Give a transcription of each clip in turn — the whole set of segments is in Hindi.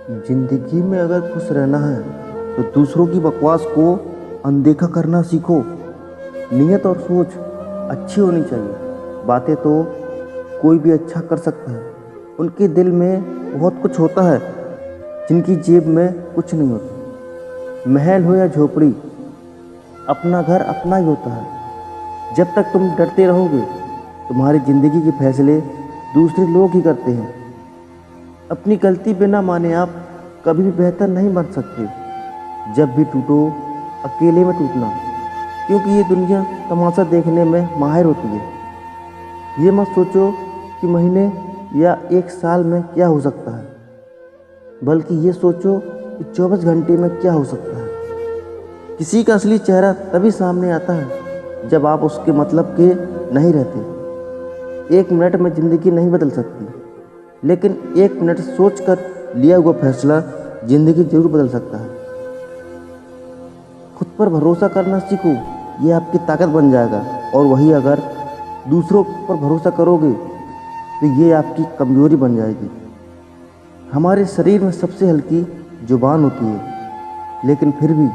जिंदगी में अगर खुश रहना है तो दूसरों की बकवास को अनदेखा करना सीखो। नीयत और सोच अच्छी होनी चाहिए। बातें तो कोई भी अच्छा कर सकता है। उनके दिल में बहुत कुछ होता है जिनकी जेब में कुछ नहीं होता। महल हो या झोपड़ी, अपना घर अपना ही होता है। जब तक तुम डरते रहोगे, तुम्हारी ज़िंदगी के फैसले दूसरे लोग ही करते हैं। अपनी गलती बिना माने आप कभी भी बेहतर नहीं बन सकते। जब भी टूटो, अकेले में टूटना, क्योंकि ये दुनिया तमाशा देखने में माहिर होती है। ये मत सोचो कि महीने या एक साल में क्या हो सकता है, बल्कि ये सोचो कि 24 घंटे में क्या हो सकता है। किसी का असली चेहरा तभी सामने आता है जब आप उसके मतलब के नहीं रहते। एक मिनट में ज़िंदगी नहीं बदल सकती, लेकिन एक मिनट सोचकर लिया हुआ फैसला ज़िंदगी जरूर बदल सकता है। खुद पर भरोसा करना सीखो, ये आपकी ताकत बन जाएगा। और वही अगर दूसरों पर भरोसा करोगे तो ये आपकी कमजोरी बन जाएगी। हमारे शरीर में सबसे हल्की जुबान होती है, लेकिन फिर भी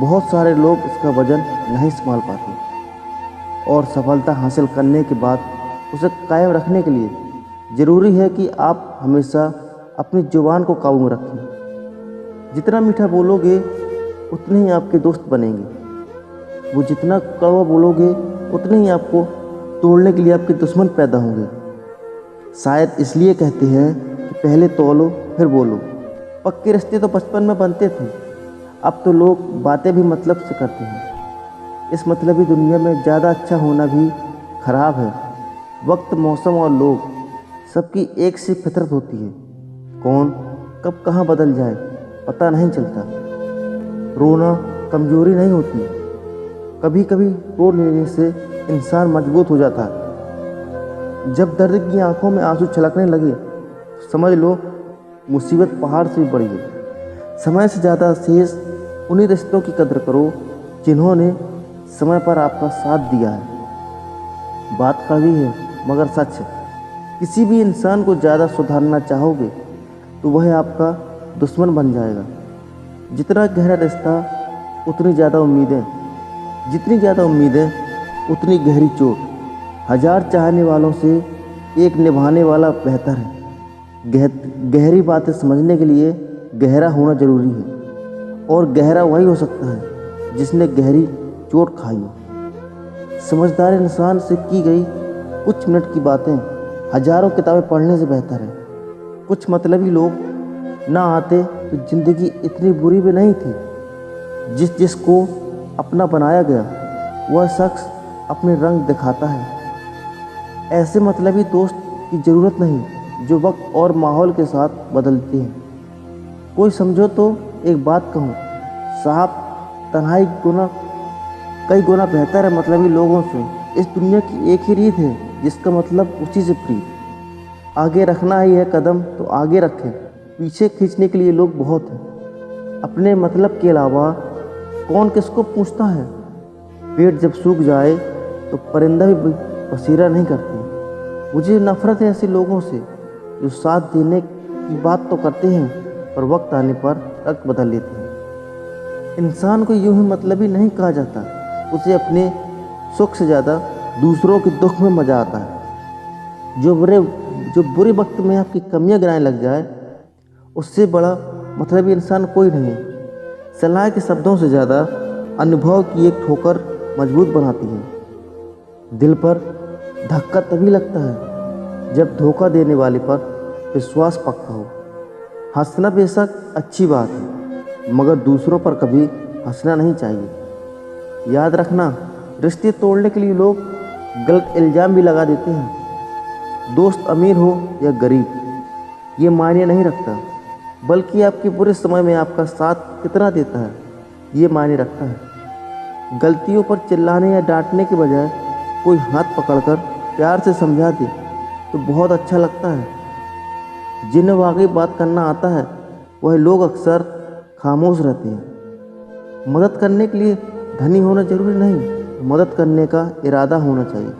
बहुत सारे लोग इसका वजन नहीं संभाल पाते। और सफलता हासिल करने के बाद उसे कायम रखने के लिए ज़रूरी है कि आप हमेशा अपनी जुबान को काबू में रखें। जितना मीठा बोलोगे उतने ही आपके दोस्त बनेंगे। वो जितना कड़वा बोलोगे उतने ही आपको तोड़ने के लिए आपके दुश्मन पैदा होंगे। शायद इसलिए कहते हैं कि पहले तोलो फिर बोलो। पक्के रिश्ते तो बचपन में बनते थे, अब तो लोग बातें भी मतलब से करते हैं। इस मतलबी दुनिया में ज़्यादा अच्छा होना भी खराब है। वक्त, मौसम और लोग, सबकी एक सी फितरत होती है। कौन कब कहाँ बदल जाए पता नहीं चलता। रोना कमजोरी नहीं होती, कभी कभी रो लेने से इंसान मजबूत हो जाता है। जब दर्द की आंखों में आंसू छलकने लगे, समझ लो मुसीबत पहाड़ से भी बड़ी है। समय से ज़्यादा शेष उन्हीं रिश्तों की कदर करो जिन्होंने समय पर आपका साथ दिया है। बात कड़वी है मगर सच है। किसी भी इंसान को ज़्यादा सुधारना चाहोगे तो वह आपका दुश्मन बन जाएगा। जितना गहरा रिश्ता उतनी ज़्यादा उम्मीदें, जितनी ज़्यादा उम्मीदें उतनी गहरी चोट। 1000 चाहने वालों से एक निभाने वाला बेहतर है। गहरी बातें समझने के लिए गहरा होना ज़रूरी है। और गहरा वही हो सकता है जिसने गहरी चोट खाई हो। समझदार इंसान से की गई कुछ मिनट की बातें हजारों किताबें पढ़ने से बेहतर है। कुछ मतलबी लोग ना आते तो ज़िंदगी इतनी बुरी भी नहीं थी। जिसको अपना बनाया गया वह शख्स अपने रंग दिखाता है। ऐसे मतलबी दोस्त की ज़रूरत नहीं जो वक्त और माहौल के साथ बदलते हैं। कोई समझो तो एक बात कहूँ साहब, तन्हाई कई गुना बेहतर है मतलबी लोगों से। इस दुनिया की एक ही रीत है जिसका मतलब उसी से प्रीत। आगे रखना ही है कदम तो आगे रखें, पीछे खींचने के लिए लोग बहुत हैं। अपने मतलब के अलावा कौन किसको पूछता है। पेट जब सूख जाए तो परिंदा भी बसेरा नहीं करती। मुझे नफरत है ऐसे लोगों से जो साथ देने की बात तो करते हैं पर वक्त आने पर रंग बदल लेते हैं। इंसान को यूं ही मतलबी नहीं कहा जाता, उसे अपने सुख से ज़्यादा दूसरों के दुख में मज़ा आता है। जो बुरे वक्त में आपकी कमियां गिनाने लग जाए, उससे बड़ा मतलबी इंसान कोई नहीं है। सलाह के शब्दों से ज़्यादा अनुभव की एक ठोकर मजबूत बनाती है। दिल पर धक्का तभी लगता है जब धोखा देने वाले पर विश्वास पक्का हो। हंसना बेशक अच्छी बात है, मगर दूसरों पर कभी हंसना नहीं चाहिए। याद रखना, रिश्ते तोड़ने के लिए लोग गलत इल्ज़ाम भी लगा देते हैं। दोस्त अमीर हो या गरीब, ये मायने नहीं रखता, बल्कि आपके बुरे समय में आपका साथ कितना देता है ये मायने रखता है। गलतियों पर चिल्लाने या डांटने के बजाय कोई हाथ पकड़कर प्यार से समझा दे तो बहुत अच्छा लगता है। जिन्हें वाकई बात करना आता है वह लोग अक्सर खामोश रहते हैं। मदद करने के लिए धनी होना जरूरी नहीं, मदद करने का इरादा होना चाहिए।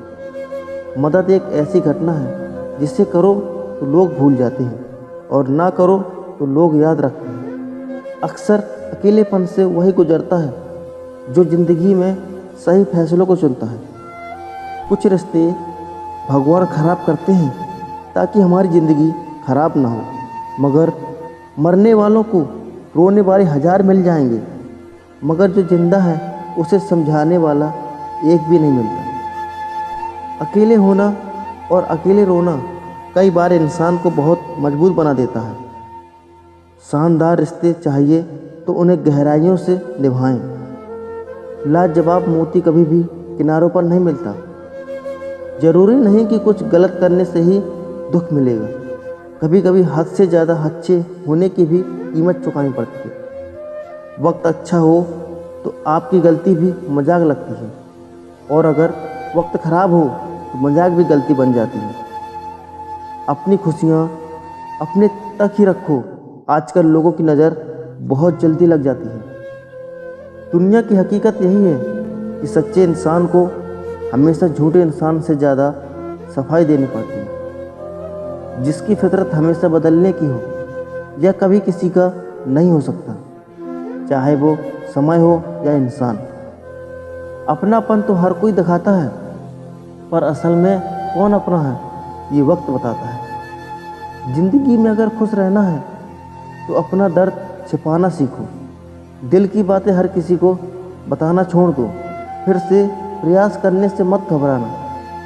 मदद एक ऐसी घटना है जिसे करो तो लोग भूल जाते हैं और ना करो तो लोग याद रखते हैं। अक्सर अकेलेपन से वही गुजरता है जो ज़िंदगी में सही फैसलों को चुनता है। कुछ रिश्ते भगवान खराब करते हैं ताकि हमारी ज़िंदगी खराब ना हो, मगर मरने वालों को रोने वाले हजार मिल जाएंगे, मगर जो जिंदा है उसे समझाने वाला एक भी नहीं मिलता। अकेले होना और अकेले रोना कई बार इंसान को बहुत मजबूत बना देता है। शानदार रिश्ते चाहिए तो उन्हें गहराइयों से निभाएं। लाजवाब मोती कभी भी किनारों पर नहीं मिलता। ज़रूरी नहीं कि कुछ गलत करने से ही दुख मिलेगा। कभी कभी हद से ज़्यादा अच्छे होने की भी कीमत चुकानी पड़ती है। वक्त अच्छा हो तो आपकी गलती भी मजाक लगती है, और अगर वक्त ख़राब हो तो मजाक भी गलती बन जाती है। अपनी खुशियाँ अपने तक ही रखो। आजकल लोगों की नज़र बहुत जल्दी लग जाती है। दुनिया की हकीकत यही है कि सच्चे इंसान को हमेशा झूठे इंसान से ज़्यादा सफाई देनी पड़ती है। जिसकी फितरत हमेशा बदलने की हो यह कभी किसी का नहीं हो सकता, चाहे वो समय हो या इंसान। अपनापन तो हर कोई दिखाता है, पर असल में कौन अपना है ये वक्त बताता है। ज़िंदगी में अगर खुश रहना है तो अपना दर्द छिपाना सीखो। दिल की बातें हर किसी को बताना छोड़ दो। फिर से प्रयास करने से मत घबराना,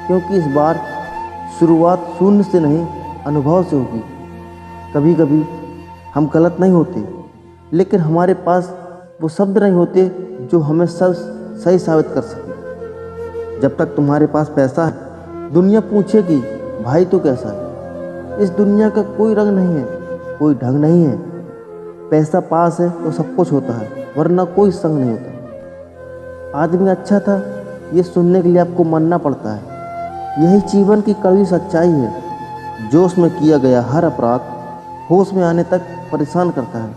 क्योंकि इस बार शुरुआत शून्य से नहीं अनुभव से होगी। कभी कभी हम गलत नहीं होते, लेकिन हमारे पास वो शब्द नहीं होते जो हमें सब सही साबित कर सके। जब तक तुम्हारे पास पैसा है दुनिया पूछेगी भाई तू कैसा है। इस दुनिया का कोई रंग नहीं है, कोई ढंग नहीं है। पैसा पास है तो सब कुछ होता है, वरना कोई संग नहीं होता। आदमी अच्छा था ये सुनने के लिए आपको मरना पड़ता है। यही जीवन की कड़वी सच्चाई है। जोश में किया गया हर अपराध होश में आने तक परेशान करता है।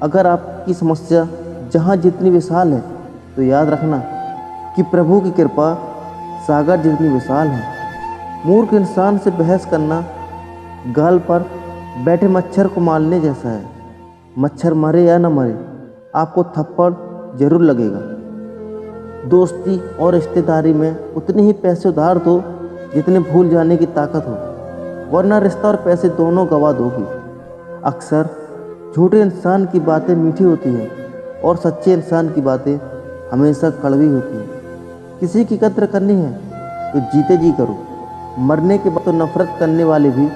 अगर आपकी समस्या जहाँ जितनी विशाल है तो याद रखना कि प्रभु की कृपा सागर जितनी विशाल है। मूर्ख इंसान से बहस करना गाल पर बैठे मच्छर को मारने जैसा है। मच्छर मरे या न मरे आपको थप्पड़ जरूर लगेगा। दोस्ती और रिश्तेदारी में उतने ही पैसे उधार दो जितने भूल जाने की ताकत हो, वरना रिश्ता और पैसे दोनों गवा दोगी। अक्सर झूठे इंसान की बातें मीठी होती हैं और सच्चे इंसान की बातें हमेशा कड़वी होती हैं। किसी की कद्र करनी है तो जीते जी करो। मरने के बाद तो नफरत करने वाले भी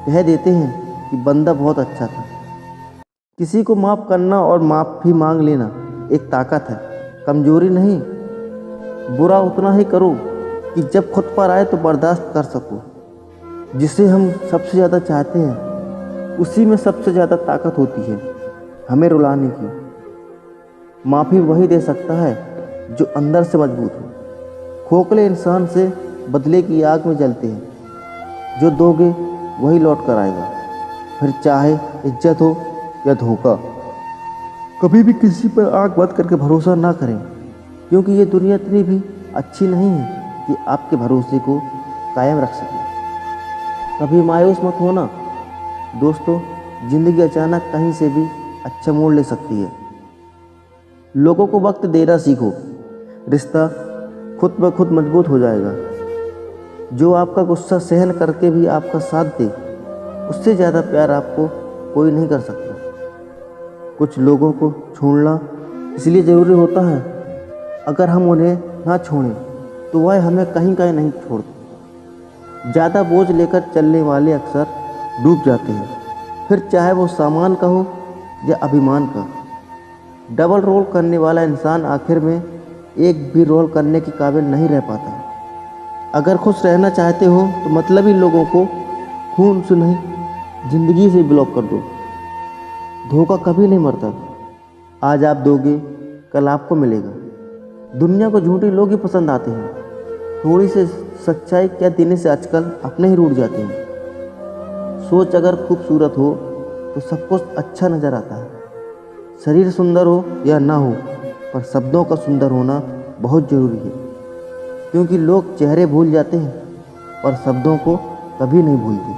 कह देते हैं कि बंदा बहुत अच्छा था। किसी को माफ़ करना और माफ़ी मांग लेना एक ताकत है, कमजोरी नहीं। बुरा उतना ही करो कि जब खुद पर आए तो बर्दाश्त कर सको। जिसे हम सबसे ज़्यादा चाहते हैं उसी में सबसे ज़्यादा ताकत होती है हमें रुलाने की। माफ़ी वही दे सकता है जो अंदर से मजबूत हो। खोखले इंसान से बदले की आग में जलते हैं। जो दोगे वही लौट कर आएगा, फिर चाहे इज्जत हो या धोखा। कभी भी किसी पर आंख बंद करके भरोसा ना करें, क्योंकि ये दुनिया इतनी भी अच्छी नहीं है कि आपके भरोसे को कायम रख सके। कभी मायूस मत होना दोस्तों, ज़िंदगी अचानक कहीं से भी अच्छा मोड़ ले सकती है। लोगों को वक्त देना सीखो, रिश्ता खुद ब खुद मजबूत हो जाएगा। जो आपका गुस्सा सहन करके भी आपका साथ दे, उससे ज़्यादा प्यार आपको कोई नहीं कर सकता। कुछ लोगों को छोड़ना इसलिए ज़रूरी होता है, अगर हम उन्हें ना छोड़ें तो वह हमें कहीं कहीं नहीं छोड़ते। ज़्यादा बोझ लेकर चलने वाले अक्सर डूब जाते हैं, फिर चाहे वो सामान का हो या अभिमान का। डबल रोल करने वाला इंसान आखिर में एक भी रोल करने के काबिल नहीं रह पाता। अगर खुश रहना चाहते हो तो मतलबी लोगों को खून से नहीं ज़िंदगी से ब्लॉक कर दो। धोखा कभी नहीं मरता। आज आप दोगे कल आपको मिलेगा। दुनिया को झूठे लोग ही पसंद आते हैं। थोड़ी सी सच्चाई क्या देने से आजकल अपने ही रूठ जाते हैं। सोच अगर खूबसूरत हो तो सब कुछ अच्छा नज़र आता है। शरीर सुंदर हो या ना हो, पर शब्दों का सुंदर होना बहुत ज़रूरी है, क्योंकि लोग चेहरे भूल जाते हैं और शब्दों को कभी नहीं भूलते।